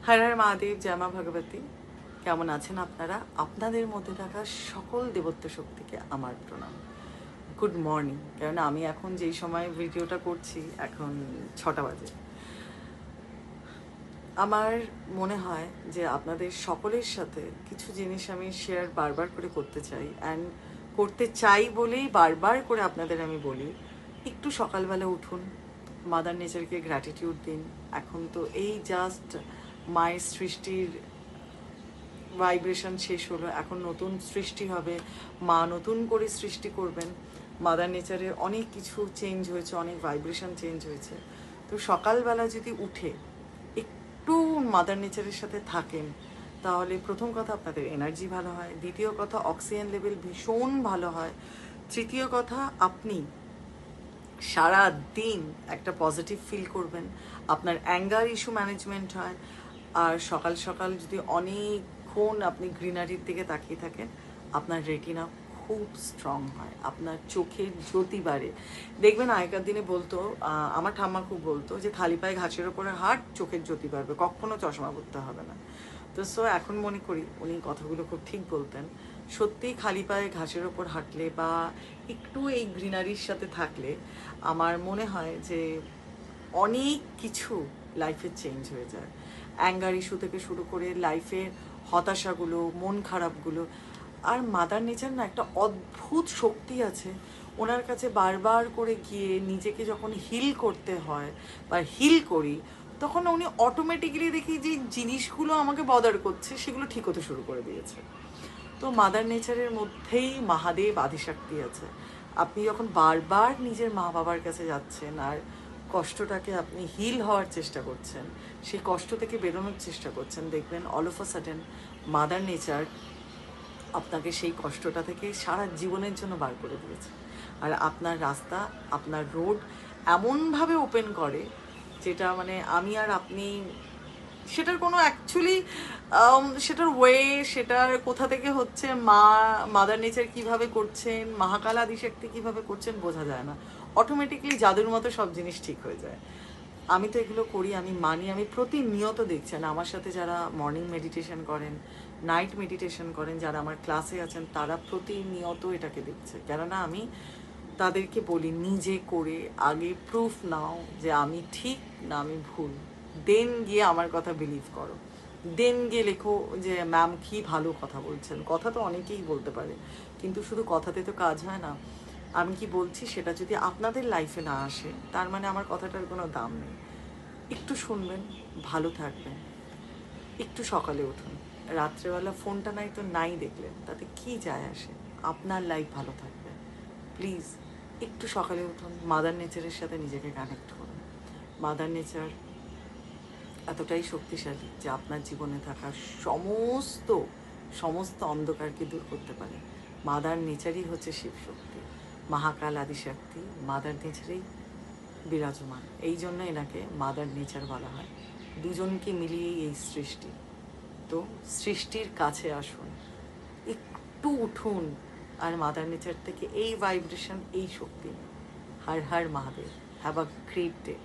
হর হর মহাদেব, জয় মা ভগবতী। কেমন আছেন আপনারা? আপনাদের মধ্যে থাকা সকল দেবত্ব শক্তিকে আমার প্রণাম। Good morning. কারণ আমি এখন যেই সময় ভিডিওটা করছি, এখন 6টা বাজে। আমার মনে হয় যে আপনাদের সকলের সাথে কিছু জিনিস আমি শেয়ার বারবার করে করতে চাই, অ্যান্ড করতে চাই বলেই বারবার করে আপনাদের আমি বলি, একটু সকালবেলা উঠুন, মাদার নেচারকে গ্র্যাটিটিউড দিন। এখন তো এই জাস্ট মায়ের সৃষ্টির ভাইব্রেশন শেষ হলো, এখন নতুন সৃষ্টি হবে, মা নতুন করে সৃষ্টি করবেন। মাদার নেচারে অনেক কিছু চেঞ্জ হয়েছে, অনেক ভাইব্রেশন চেঞ্জ হয়েছে। তো সকালবেলা যদি উঠে একটু মাদার নেচারের সাথে থাকেন, তাহলে প্রথম কথা আপনাদের এনার্জি ভালো হয়, দ্বিতীয় কথা অক্সিজেন লেভেল ভীষণ ভালো হয়, তৃতীয় কথা আপনি সারা দিন একটা পজিটিভ ফিল করবেন, আপনার অ্যাঙ্গার ইস্যু ম্যানেজমেন্ট হয়। আর সকাল সকাল যদি অনেকক্ষণ আপনি গ্রিনারির দিকে তাকিয়ে থাকেন, আপনার রেটিনা খুব স্ট্রং হয়, আপনার চোখের জ্যোতি বাড়ে। দেখবেন আগেকার দিনে বলতো, আমার ঠাম্মা খুব বলতো যে খালি পায়ে ঘাসের ওপরে হাঁট, চোখের জ্যোতি বাড়বে, কখনো চশমা পরতে হবে না। তো এখন মনে করি উনি কথাগুলো খুব ঠিক বলতেন। সত্যিই খালি পায়ে ঘাসের ওপর হাঁটলে বা একটু এই গ্রিনারির সাথে থাকলে আমার মনে হয় যে অনেক কিছু লাইফে চেঞ্জ হয়ে যায়। অ্যাঙ্গার ইস্যু থেকে শুরু করে লাইফের হতাশাগুলো, মন খারাপগুলো। আর মাদার নেচার না একটা অদ্ভুত শক্তি আছে, ওনার কাছে বারবার করে গিয়ে নিজেকে যখন হিল করতে হয় বা হিল করি, তখন উনি অটোমেটিক্যালি দেখি যে জিনিসগুলো আমাকে বদার করছে সেগুলো ঠিক হতে শুরু করে দিয়েছে। তো মাদার নেচারের মধ্যেই মহাদেব আদিশক্তি আছে। আপনি যখন বারবার নিজের মা বাবার কাছে যাচ্ছেন আর কষ্টটাকে আপনি হিল হওয়ার চেষ্টা করছেন, সেই কষ্ট থেকে বেরোনোর চেষ্টা করছেন, দেখবেন all of a sudden mother nature আপনাকে সেই কষ্টটা থেকে সারা জীবনের জন্য বার করে দিয়েছে। আর আপনার রাস্তা, আপনার রোড এমনভাবে ওপেন করে, যেটা মানে আমি আর আপনি সেটার কোনো অ্যাকচুয়ালি সেটার ওয়ে, সেটার কোথা থেকে হচ্ছে, মাদার নেচার কিভাবে করছেন, মহাকাল আদিশক্তি কিভাবে করছেন বোঝা যায় না। অটোমেটিকলি জাদুর মতো সব জিনিস ঠিক হয়ে যায়। আমি তো এগুলো করি, আমি মানি, আমি প্রতিনিয়ত দেখছেন আমার সাথে যারা মর্নিং মেডিটেশন করেন, নাইট মেডিটেশন করেন, যারা আমার ক্লাসে আছেন, তারা প্রতিনিয়ত এটাকে দেখছে। কেননা আমি তাদেরকে বলি নিজে করে আগে প্রুফ নাও যে আমি ঠিক না আমি ভুল, দেন গিয়ে আমার কথা বিলিভ করো, দেন গিয়ে লেখো যে ম্যাম কি ভালো কথা বলছেন। কথা তো অনেকেই বলতে পারে, কিন্তু শুধু কথাতে তো কাজ হয় না। আমি কি বলছি সেটা যদি আপনাদের লাইফে না আসে, তার মানে আমার কথাটার কোনো দাম নেই। একটু শুনবেন, ভালো থাকবেন। একটু সকালে উঠুন, রাত্রেবেলা ফোনটা নাই তো নাই দেখলেন, তাতে কি যায় আসে, আপনার লাইফ ভালো থাকবে। প্লিজ একটু সকালে উঠুন, মাদার নেচারের সাথে নিজেকে কানেক্ট করুন। মাদার নেচার এতটাই শক্তিশালী যে আপনার জীবনে থাকা সমস্ত সমস্ত অন্ধকারকে দূর করতে পারে। মাদার নেচারই হচ্ছে শিবশক্তি, মহাকাল আদিশক্তি মাদার নেচারেই বিরাজমান। এই জন্য এনাকে মাদার নেচার বলা হয়। দুজনকে মিলিয়েই এই সৃষ্টি। তো সৃষ্টির কাছে আসুন, একটু উঠুন, আর মাদার নেচার থেকে এই ভাইব্রেশন, এই শক্তি। Har Har Mahadev. Have a great day.